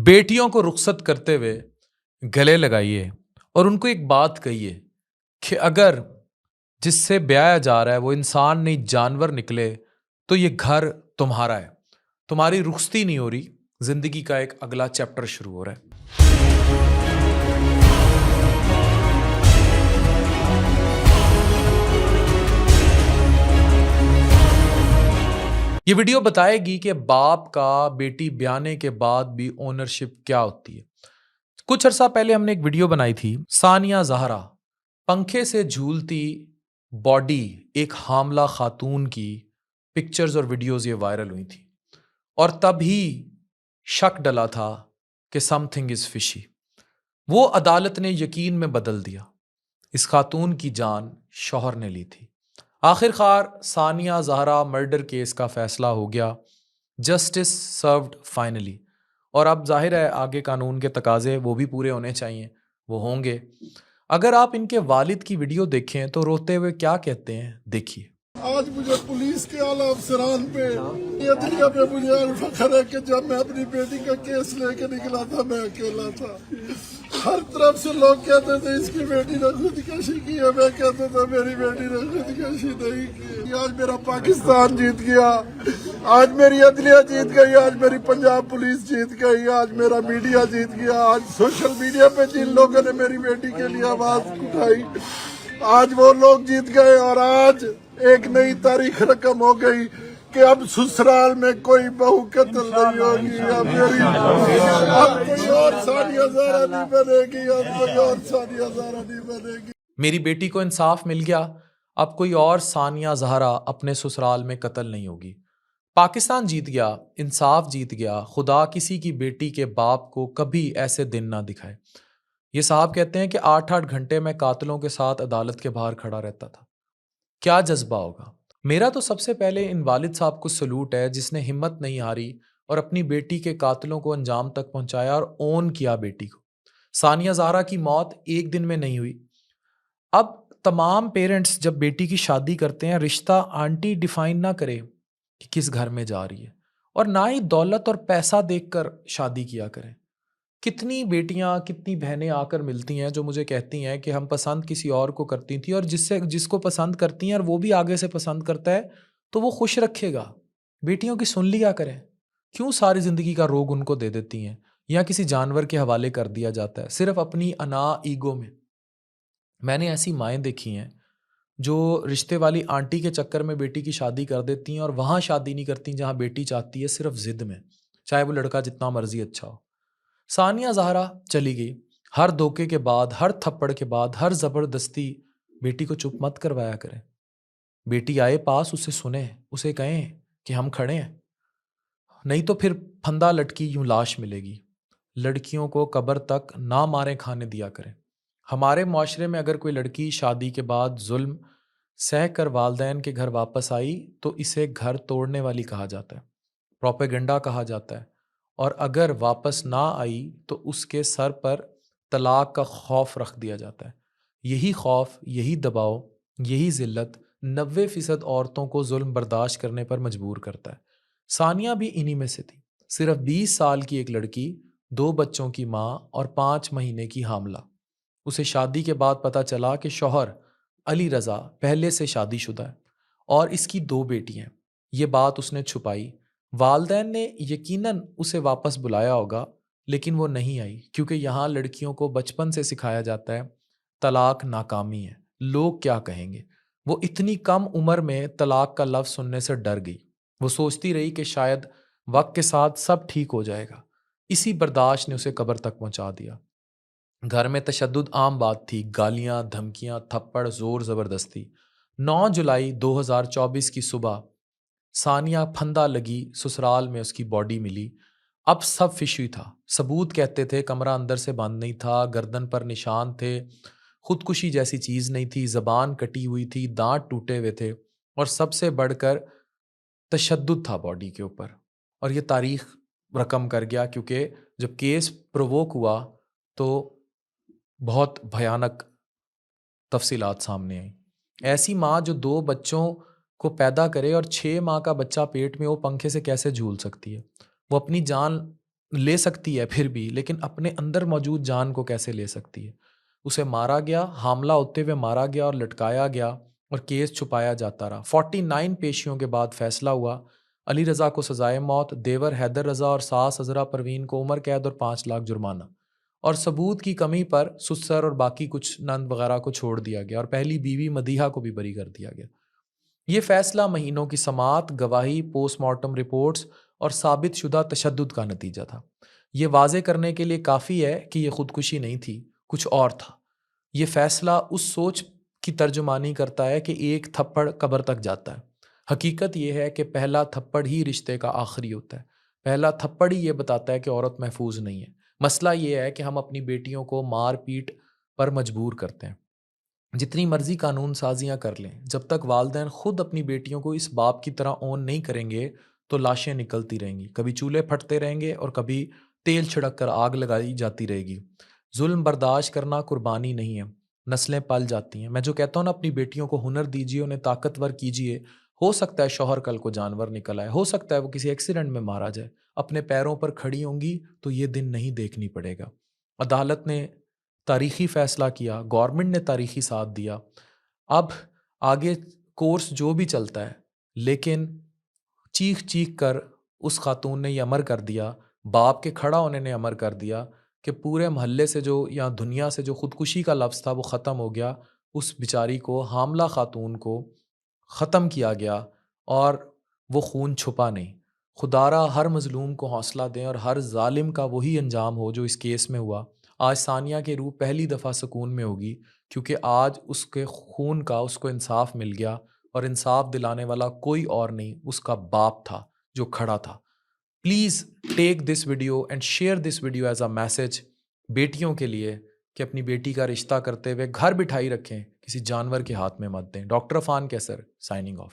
बेटियों को रुखसत करते हुए गले लगाइए और उनको एक बात कहिए कि अगर जिससे ब्याया जा रहा है वो इंसान नहीं जानवर निकले तो ये घर तुम्हारा है। तुम्हारी रुखसती नहीं हो रही, जिंदगी का एक अगला चैप्टर शुरू हो रहा है। ये वीडियो बताएगी कि बाप का बेटी ब्याने के बाद भी ओनरशिप क्या होती है। कुछ अरसा पहले हमने एक वीडियो बनाई थी, सानिया जहरा पंखे से झूलती बॉडी एक हामला खातून की पिक्चर्स और वीडियोस ये वायरल हुई थी और तभी शक डला था कि समथिंग इज फिशी। वो अदालत ने यकीन में बदल दिया। इस खातून की जान शौहर ने ली थी। आखिरकार सानिया जहरा मर्डर केस का फैसला हो गया। Justice served finally. और अब जाहिर है आगे कानून के तकाजे वो भी पूरे होने चाहिए, वो होंगे। अगर आप इनके वालिद की वीडियो देखें तो रोते हुए क्या कहते हैं, देखिए। आज मुझे पुलिस के आला अफसरान पे, अदलिया पे मुझे फख्र है कि जब मैं अपनी बेटी का केस लेके निकला था मैं अकेला था। हर तरफ से लोग कहते थे इसकी बेटी ने खुदकशी की है, मैं कहता था मेरी बेटी ने खुदकशी नहीं की। आज मेरा पाकिस्तान जीत गया, आज मेरी अदलिया जीत गई, आज मेरी पंजाब पुलिस जीत गई, आज मेरा मीडिया जीत गया। आज सोशल मीडिया पे जिन लोगों ने मेरी बेटी के लिए आवाज उठाई, आज वो लोग जीत गए। और आज एक नई तारीख रकम हो गई कि अब ससुराल में कोई बहू कत्ल नहीं होगी। अब कोई और सानिया जहरा नहीं बनेगी, अब कोई और सानिया जहरा नहीं बनेगी। मेरी बेटी को इंसाफ मिल गया, अब कोई और सानिया जहरा अपने ससुराल में कत्ल नहीं होगी। पाकिस्तान जीत गया, इंसाफ जीत गया। खुदा किसी की बेटी के बाप को कभी ऐसे दिन ना दिखाए। ये साहब कहते हैं कि 8-8 घंटे में कातिलों के साथ अदालत के बाहर खड़ा रहता था। क्या जज्बा होगा। मेरा तो सबसे पहले इन वालिद साहब को सलूट है जिसने हिम्मत नहीं हारी और अपनी बेटी के कातिलों को अंजाम तक पहुंचाया और ओन किया बेटी को। सानिया जहरा की मौत एक दिन में नहीं हुई। अब तमाम पेरेंट्स जब बेटी की शादी करते हैं, रिश्ता आंटी डिफाइन ना करे कि किस घर में जा रही है, और ना ही दौलत और पैसा देखकर शादी किया करें। कितनी बेटियां, कितनी बहनें आकर मिलती हैं जो मुझे कहती हैं कि हम पसंद किसी और को करती थी और जिसको पसंद करती हैं और वो भी आगे से पसंद करता है तो वो खुश रखेगा। बेटियों की सुन लिया करें। क्यों सारी जिंदगी का रोग उनको दे देती हैं या किसी जानवर के हवाले कर दिया जाता है सिर्फ अपनी अना ईगो में। मैंने ऐसी माएँ देखी हैं जो रिश्ते वाली आंटी के चक्कर में बेटी की शादी कर देती हैं और वहाँ शादी नहीं करती जहाँ बेटी चाहती है, सिर्फ जिद में, चाहे वो लड़का जितना मर्जी अच्छा हो। सानिया जहरा चली गई। हर धोखे के बाद, हर थप्पड़ के बाद, हर जबरदस्ती बेटी को चुप मत करवाया करें। बेटी आए पास, उसे सुने, उसे कहें कि हम खड़े हैं। नहीं तो फिर फंदा लटकी यूं लाश मिलेगी। लड़कियों को कब्र तक ना मारे खाने दिया करें। हमारे मुआशरे में अगर कोई लड़की शादी के बाद जुल्म सह कर वालदैन के घर वापस आई तो इसे घर तोड़ने वाली कहा जाता है, प्रोपेगेंडा कहा जाता है। और अगर वापस ना आई तो उसके सर पर तलाक का खौफ रख दिया जाता है। यही खौफ, यही दबाव, यही जिल्लत 90% औरतों को जुल्म बर्दाश्त करने पर मजबूर करता है। सानिया भी इन्हीं में से थी। सिर्फ 20 साल की एक लड़की, 2 बच्चों की माँ और 5 महीने की हामला। उसे शादी के बाद पता चला कि शौहर अली रज़ा पहले से शादीशुदा है और इसकी 2 बेटियां। ये बात उसने छुपाई। वालदैन ने यकीनन उसे वापस बुलाया होगा, लेकिन वो नहीं आई क्योंकि यहाँ लड़कियों को बचपन से सिखाया जाता है तलाक नाकामी है, लोग क्या कहेंगे। वो इतनी कम उम्र में तलाक का लफ्ज़ सुनने से डर गई। वो सोचती रही कि शायद वक्त के साथ सब ठीक हो जाएगा। इसी बर्दाश्त ने उसे कब्र तक पहुंचा दिया। घर में तशद्दुद आम बात थी, गालियां, धमकियां, थप्पड़, जोर ज़बरदस्ती। 9 जुलाई 2024 की सुबह सानिया फंदा लगी, ससुराल में उसकी बॉडी मिली। अब सब फिशुई था। सबूत कहते थे कमरा अंदर से बंद नहीं था, गर्दन पर निशान थे, खुदकुशी जैसी चीज़ नहीं थी, ज़बान कटी हुई थी, दांत टूटे हुए थे और सबसे बढ़कर तशद्दुद था बॉडी के ऊपर। और ये तारीख रकम कर गया क्योंकि जब केस प्रोवोक हुआ तो बहुत भयानक तफसीलात सामने आई। ऐसी माँ जो 2 बच्चों को पैदा करे और 6 माह का बच्चा पेट में, वो पंखे से कैसे झूल सकती है। वो अपनी जान ले सकती है फिर भी, लेकिन अपने अंदर मौजूद जान को कैसे ले सकती है? उसे मारा गया, हामला होते हुए मारा गया और लटकाया गया और केस छुपाया जाता रहा। 49 पेशियों के बाद फैसला हुआ। अली रज़ा को सज़ाए मौत, देवर हैदर रज़ा और सास अज़रा परवीन को उम्र कैद और 5 लाख जुर्माना। और सबूत की कमी पर सुसर और बाकी कुछ नंद वगैरह को छोड़ दिया गया और पहली बीवी मदीहा को भी बरी कर दिया गया। ये फैसला महीनों की समाअत, गवाही, पोस्टमार्टम रिपोर्ट्स और साबित शुदा तशद्दुद का नतीजा था। ये वाज़े करने के लिए काफ़ी है कि ये खुदकुशी नहीं थी, कुछ और था। ये फैसला उस सोच की तर्जुमानी करता है कि एक थप्पड़ कब्र तक जाता है। हकीकत ये है कि पहला थप्पड़ ही रिश्ते का आखिरी होता है। पहला थप्पड़ ही ये बताता है कि औरत महफूज नहीं है। मसला ये है कि हम अपनी बेटियों को मार पीट पर मजबूर करते हैं। जितनी मर्जी कानून साजियाँ कर लें, जब तक वालिदैन खुद अपनी बेटियों को इस बाप की तरह ओन नहीं करेंगे, तो लाशें निकलती रहेंगी। कभी चूल्हे फटते रहेंगे और कभी तेल छिड़क कर आग लगाई जाती रहेगी। जुल्म बर्दाश्त करना कुर्बानी नहीं है, नस्लें पल जाती हैं। मैं जो कहता हूँ ना, अपनी बेटियों को हुनर दीजिए, उन्हें ताकतवर कीजिए। हो सकता है शौहर कल को जानवर निकल आए, हो सकता है वो किसी एक्सीडेंट में मारा जाए। अपने पैरों पर खड़ी होंगी तो ये दिन नहीं देखनी पड़ेगा। अदालत ने तारीखी फ़ैसला किया, गवर्नमेंट ने तारीखी साथ दिया। अब आगे कोर्स जो भी चलता है, लेकिन चीख-चीख कर उस खातून ने ये अमर कर दिया, बाप के खड़ा होने ने अमर कर दिया कि पूरे मोहल्ले से जो या दुनिया से जो खुदकुशी का लफ्ज़ था वो ख़त्म हो गया। उस बेचारी को, हामला खातून को ख़त्म किया गया और वो खून छुपा नहीं। खुदारा हर मज़लूम को हौसला दें और हर ज़ालिम का वही अंजाम हो जो इस केस में हुआ। आज सानिया की रूह पहली दफ़ा सुकून में होगी, क्योंकि आज उसके खून का उसको इंसाफ मिल गया और इंसाफ दिलाने वाला कोई और नहीं, उसका बाप था जो खड़ा था। Please take this video and share this video as a message बेटियों के लिए कि अपनी बेटी का रिश्ता करते हुए घर बिठाई रखें, किसी जानवर के हाथ में मत दें। डॉक्टर अफान कैसर, साइनिंग ऑफ।